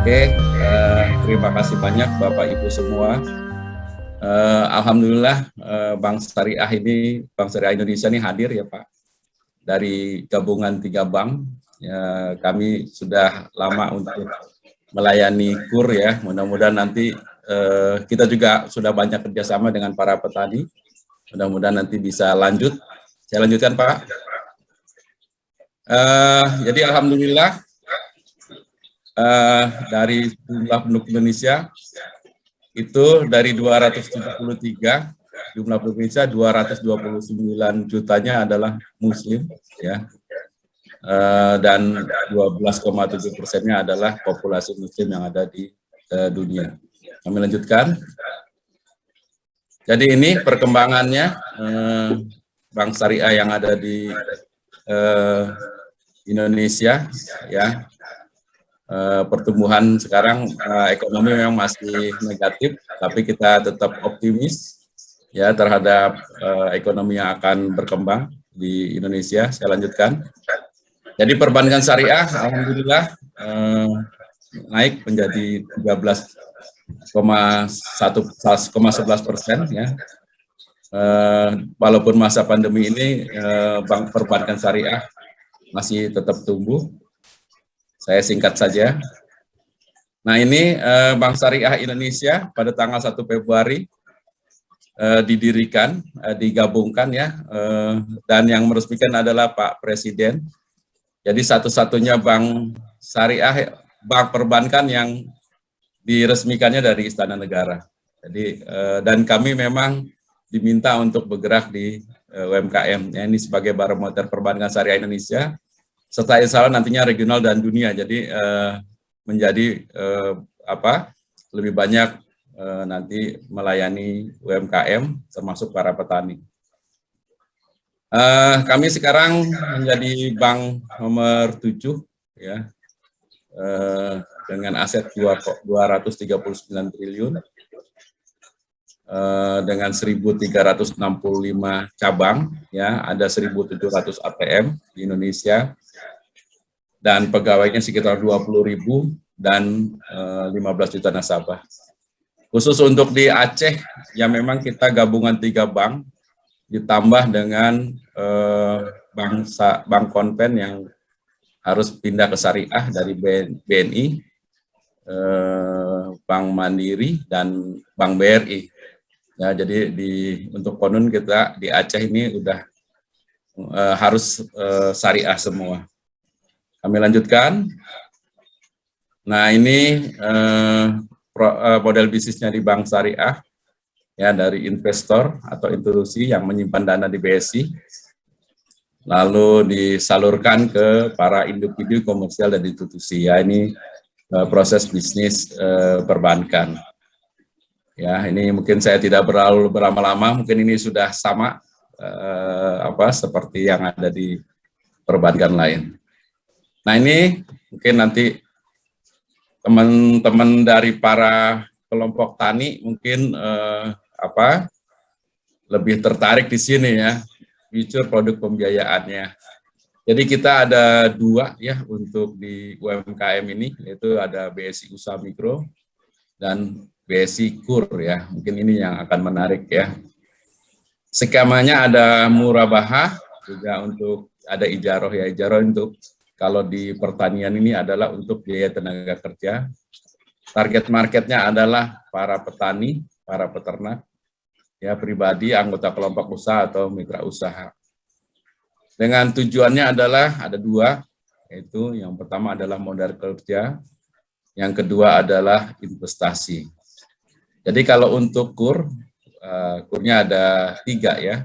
Terima kasih banyak Bapak Ibu semua. Alhamdulillah Bank Syariah Bank Syariah Indonesia ini hadir ya Pak. Dari gabungan 3 bank, ya, kami sudah lama untuk melayani KUR ya. Mudah-mudahan nanti kita juga sudah banyak kerjasama dengan para petani. Mudah-mudahan nanti bisa lanjut. Saya lanjutkan Pak. Jadi alhamdulillah dari jumlah penduduk Indonesia itu dari 273 jumlah penduduk Indonesia 229 jutanya adalah Muslim ya, dan 12,7%-nya adalah populasi Muslim yang ada di dunia. Kami lanjutkan. Jadi ini perkembangannya Bank Syariah yang ada di Indonesia ya. Pertumbuhan sekarang ekonomi memang masih negatif, tapi kita tetap optimis ya terhadap ekonomi yang akan berkembang di Indonesia. Saya lanjutkan. Jadi perbankan syariah alhamdulillah naik menjadi 13,11% ya. Walaupun masa pandemi ini perbankan syariah masih tetap tumbuh. Saya singkat saja. Nah ini Bank Syariah Indonesia pada tanggal 1 Februari didirikan, digabungkan ya, dan yang meresmikan adalah Pak Presiden. Jadi satu-satunya bank syariah, bank perbankan yang diresmikannya dari Istana Negara. Jadi dan kami memang diminta untuk bergerak di UMKM. Ya, ini sebagai barometer perbankan syariah Indonesia. Serta insya Allah nantinya regional dan dunia, jadi menjadi lebih banyak nanti melayani UMKM termasuk para petani. Kami sekarang menjadi bank nomor 7 ya, dengan aset 239 triliun dengan 1.365 cabang ya, ada 1.700 ATM di Indonesia. Dan pegawainya sekitar 20.000 dan 15 juta nasabah. Khusus untuk di Aceh, ya memang kita gabungan 3 bank, ditambah dengan bank konven yang harus pindah ke syariah dari BNI, Bank Mandiri, dan Bank BRI. Ya, jadi untuk konon kita di Aceh ini udah harus syariah semua. Kami lanjutkan. Nah ini model bisnisnya di Bank Syariah ya, dari investor atau institusi yang menyimpan dana di BSI, lalu disalurkan ke para individu komersial dan institusi. Ya ini proses bisnis perbankan. Ya ini mungkin saya tidak berlalu berlama-lama, mungkin ini sudah sama seperti yang ada di perbankan lain. Nah ini mungkin nanti teman-teman dari para kelompok tani mungkin lebih tertarik di sini ya, future produk pembiayaannya. Jadi kita ada 2 ya untuk di UMKM ini, yaitu ada BSI Usaha Mikro dan BSI KUR ya. Mungkin ini yang akan menarik ya. Skemanya ada murabaha, juga untuk ada ijaroh ya, ijaroh untuk kalau di pertanian ini adalah untuk biaya tenaga kerja. Target marketnya adalah para petani, para peternak, ya pribadi, anggota kelompok usaha atau mitra usaha. Dengan tujuannya adalah ada 2, yaitu yang pertama adalah modal kerja, yang kedua adalah investasi. Jadi kalau untuk KUR-nya ada 3 ya.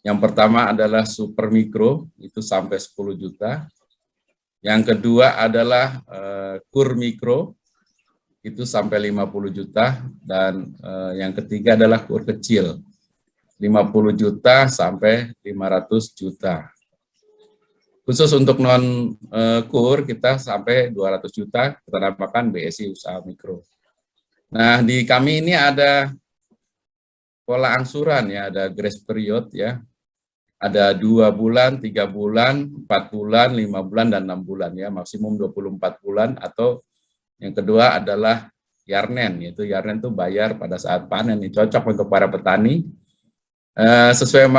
Yang pertama adalah super mikro, itu sampai 10 juta. Yang kedua adalah KUR mikro, itu sampai 50 juta. Dan yang ketiga adalah KUR kecil, 50 juta sampai 500 juta. Khusus untuk non-KUR kita sampai 200 juta, kita namakan BSI Usaha Mikro. Nah di kami ini ada pola angsuran ya, ada grace period ya. Ada 2 bulan, 3 bulan, 4 bulan, 5 bulan, dan 6 bulan ya, maksimum 24 bulan atau Yang kedua adalah Yarnen, yaitu Yarnen itu bayar pada saat panen, ini cocok untuk para petani. Sesuai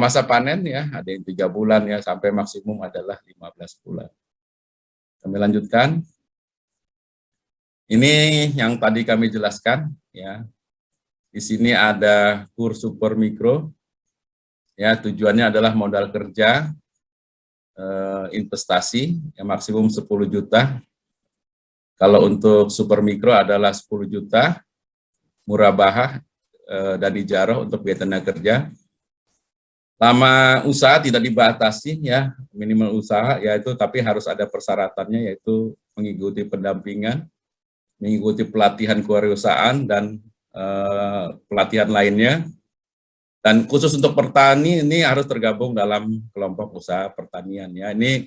masa panen ya, ada yang 3 bulan ya, sampai maksimum adalah 15 bulan. Kami lanjutkan. Ini yang tadi kami jelaskan ya. Di sini ada KUR super mikro. Ya, tujuannya adalah modal kerja, investasi yang maksimum 10 juta. Kalau untuk super mikro adalah 10 juta, murabahah dan ijarah untuk biaya tenaga kerja. Lama usaha tidak dibatasi ya, minimal usaha yaitu, tapi harus ada persyaratannya, yaitu mengikuti pendampingan, mengikuti pelatihan kewirausahaan dan pelatihan lainnya. Dan khusus untuk petani ini harus tergabung dalam kelompok usaha pertanian ya. Ini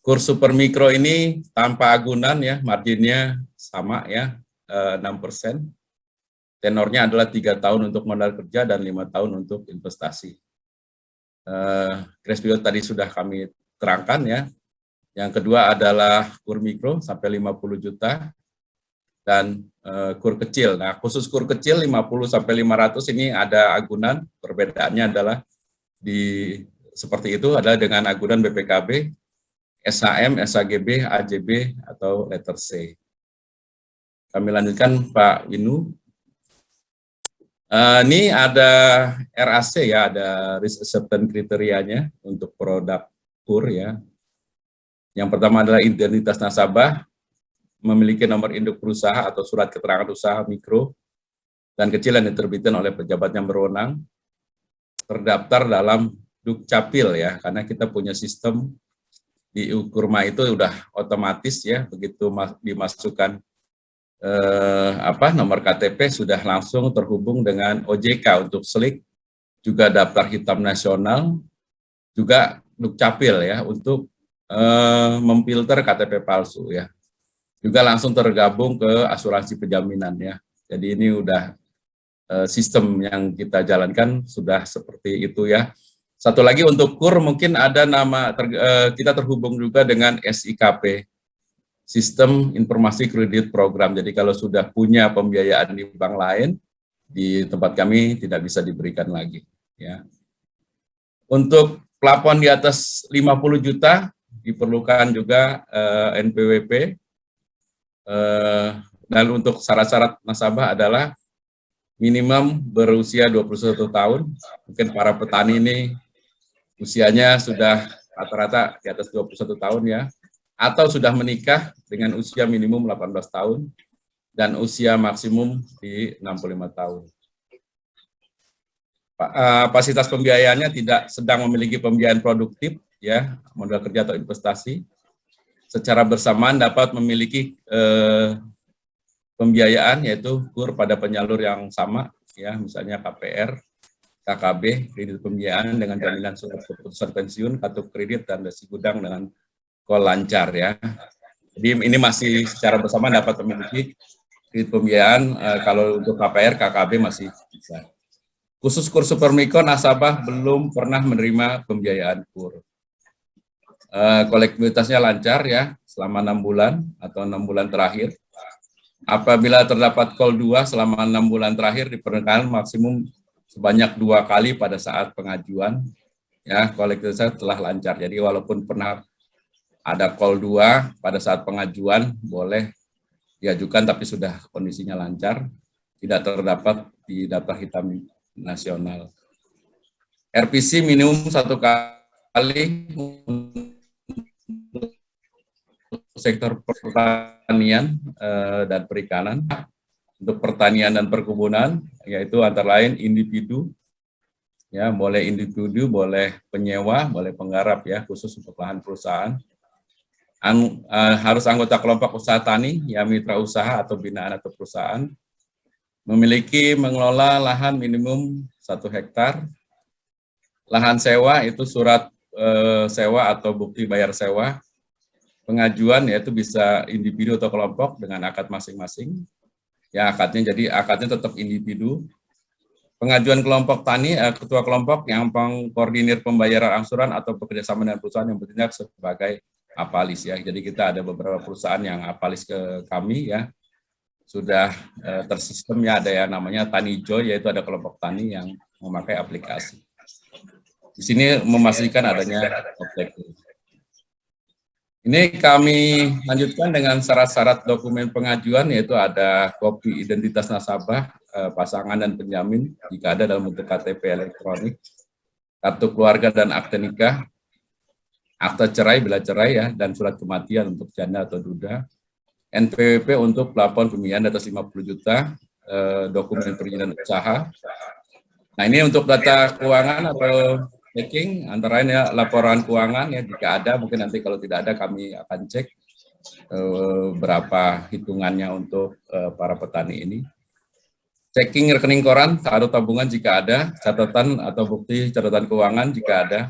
KUR super mikro ini tanpa agunan ya, marginnya sama ya, 6%. Tenornya adalah 3 tahun untuk modal kerja dan 5 tahun untuk investasi. Grace period tadi sudah kami terangkan ya. Yang kedua adalah KUR mikro sampai 50 juta dan KUR kecil. Nah, khusus KUR kecil 50 sampai 500 ini ada agunan. Perbedaannya adalah seperti itu adalah dengan agunan BPKB, SHM, SHGB, AJB atau letter C. Kami lanjutkan Pak Winu. Ini ada RAC ya, ada risk acceptance kriterianya untuk produk KUR ya. Yang pertama adalah identitas nasabah, memiliki nomor induk perusahaan atau surat keterangan usaha mikro dan kecil yang diterbitkan oleh pejabat yang berwenang, terdaftar dalam Dukcapil ya, karena kita punya sistem di Kurma itu udah otomatis ya, begitu dimasukkan nomor KTP sudah langsung terhubung dengan OJK untuk SLIK, juga daftar hitam nasional, juga Dukcapil ya untuk memfilter KTP palsu ya. Juga langsung tergabung ke asuransi penjaminan ya. Jadi ini udah sistem yang kita jalankan sudah seperti itu ya. Satu lagi untuk KUR mungkin ada nama kita terhubung juga dengan SIKP, Sistem Informasi Kredit Program. Jadi kalau sudah punya pembiayaan di bank lain, di tempat kami tidak bisa diberikan lagi ya. Untuk plafon di atas 50 juta diperlukan juga NPWP. Dan untuk syarat-syarat nasabah adalah minimum berusia 21 tahun. Mungkin para petani ini usianya sudah rata-rata di atas 21 tahun ya, atau sudah menikah dengan usia minimum 18 tahun dan usia maksimum di 65 tahun. Kapasitas pembiayaannya tidak sedang memiliki pembiayaan produktif ya, modal kerja atau investasi. Secara bersamaan dapat memiliki pembiayaan yaitu KUR pada penyalur yang sama ya, misalnya KPR, KKB, kredit pembiayaan dengan jaminan surat keputusan pensiun, kartu kredit dan dasi gudang dengan call lancar ya. Jadi ini masih secara bersamaan dapat memiliki kredit pembiayaan, kalau untuk KPR, KKB masih bisa. Khusus KUR super mikro nasabah belum pernah menerima pembiayaan KUR. Kolektibilitasnya lancar ya selama 6 bulan atau 6 bulan terakhir. Apabila terdapat call 2 selama 6 bulan terakhir diperkenankan maksimum sebanyak 2 kali pada saat pengajuan ya, kolektibilitasnya telah lancar. Jadi walaupun pernah ada call 2 pada saat pengajuan boleh diajukan tapi sudah kondisinya lancar, tidak terdapat di daftar hitam nasional. RPC minimum 1 kali sektor pertanian dan perikanan. Untuk pertanian dan perkebunan, yaitu antara lain individu, ya boleh individu, boleh penyewa, boleh penggarap ya, khusus untuk lahan perusahaan. Harus anggota kelompok usaha tani, ya mitra usaha atau binaan atau perusahaan, memiliki mengelola lahan minimum 1 hektar. Lahan sewa itu surat sewa atau bukti bayar sewa. Pengajuan yaitu bisa individu atau kelompok dengan akad masing-masing. Ya akadnya, jadi akadnya tetap individu. Pengajuan kelompok tani, ketua kelompok yang mengkoordinir pembayaran angsuran atau bekerjasama dengan perusahaan yang bertindak sebagai Apalis ya. Jadi kita ada beberapa perusahaan yang Apalis ke kami ya, sudah tersistem ya, ada yang namanya Tani Joy, yaitu ada kelompok tani yang memakai aplikasi. Di sini memastikan adanya Opteker. Ini kami lanjutkan dengan syarat-syarat dokumen pengajuan, yaitu ada kopi identitas nasabah, pasangan dan penjamin, jika ada dalam bentuk KTP elektronik, kartu keluarga dan akte nikah, akte cerai bila cerai ya, dan surat kematian untuk janda atau duda, NPWP untuk plafon pembiayaan di atas 50 juta, dokumen perizinan usaha. Nah, ini untuk data keuangan atau checking, antara lain ya laporan keuangan ya, jika ada, mungkin nanti kalau tidak ada kami akan cek berapa hitungannya untuk para petani ini. Checking rekening koran, saldo tabungan jika ada, catatan atau bukti catatan keuangan jika ada,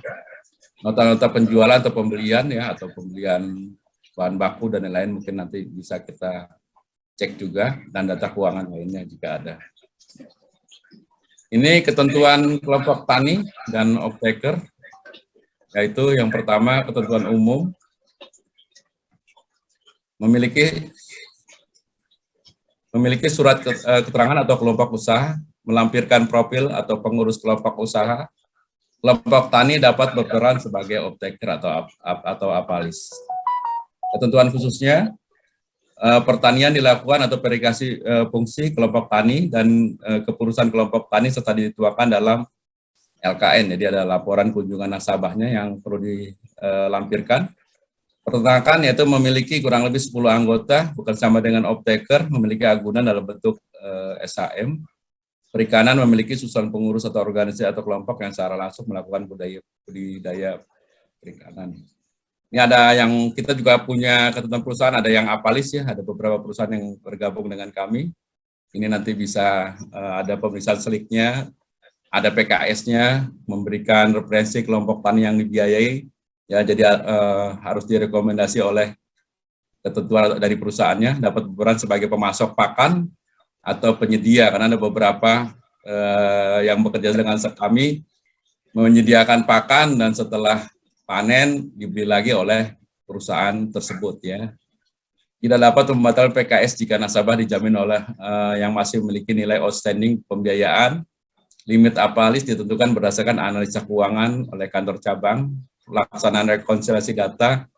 nota-nota penjualan atau pembelian ya, atau pembelian bahan baku dan lain-lain mungkin nanti bisa kita cek juga, dan data keuangan lainnya jika ada. Ini ketentuan kelompok tani dan off-taker, yaitu yang pertama ketentuan umum, memiliki surat keterangan atau kelompok usaha, melampirkan profil atau pengurus kelompok usaha. Kelompok tani dapat berperan sebagai off-taker atau apalis. Ketentuan khususnya, pertanian dilakukan atau verifikasi fungsi kelompok tani dan kepengurusan kelompok tani serta dituangkan dalam LKN. Jadi ada laporan kunjungan nasabahnya yang perlu dilampirkan. Peternakan yaitu memiliki kurang lebih 10 anggota, bukan sama dengan off-taker, memiliki agunan dalam bentuk SHM. Perikanan memiliki susunan pengurus atau organisasi atau kelompok yang secara langsung melakukan budidaya perikanan. Ini ada yang kita juga punya ketentuan perusahaan, ada yang apalis ya, ada beberapa perusahaan yang bergabung dengan kami. Ini nanti bisa ada pemeriksaan seliknya, ada PKS-nya, memberikan referensi kelompok tani yang dibiayai, ya jadi harus direkomendasi oleh ketentuan dari perusahaannya, dapat berperan sebagai pemasok pakan atau penyedia, karena ada beberapa yang bekerja dengan kami menyediakan pakan dan setelah panen dibeli lagi oleh perusahaan tersebut ya. Tidak dapat membatalkan PKS jika nasabah dijamin oleh yang masih memiliki nilai outstanding pembiayaan. Limit apalis ditentukan berdasarkan analisa keuangan oleh kantor cabang, pelaksanaan rekonsiliasi data,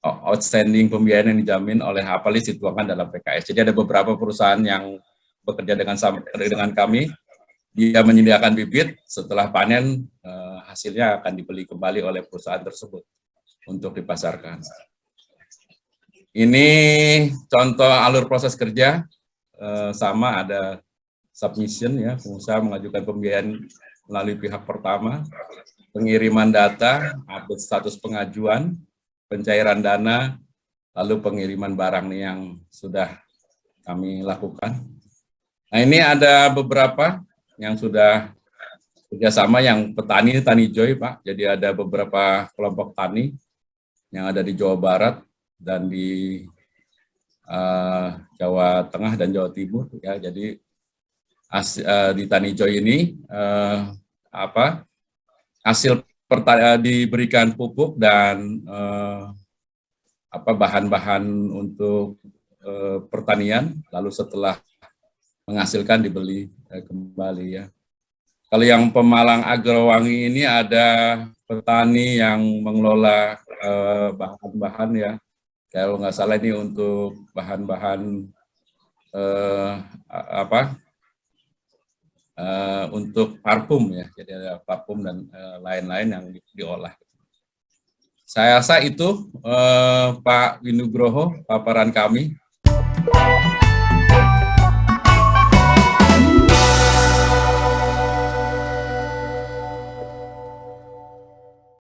outstanding pembiayaan yang dijamin oleh apalis dituangkan dalam PKS. Jadi ada beberapa perusahaan yang bekerja dengan kami, dia menyediakan bibit, setelah panen hasilnya akan dibeli kembali oleh perusahaan tersebut untuk dipasarkan. Ini contoh alur proses kerja, sama ada submission ya, pengusaha mengajukan pembiayaan melalui pihak pertama, pengiriman data, update status pengajuan, pencairan dana, lalu pengiriman barang nih yang sudah kami lakukan. Nah, ini ada beberapa yang sudah kerjasama yang petani, Tani Joy Pak. Jadi ada beberapa kelompok tani yang ada di Jawa Barat dan di Jawa Tengah dan Jawa Timur ya. Jadi di Tani Joy ini hasil diberikan pupuk dan bahan-bahan untuk pertanian, lalu setelah menghasilkan dibeli kembali ya. Kalau yang Pemalang Agrowangi ini ada petani yang mengelola bahan-bahan ya. Kalau nggak salah ini untuk bahan-bahan untuk parfum ya. Jadi ada parfum dan lain-lain yang diolah. Saya rasa itu Pak Winugroho paparan kami.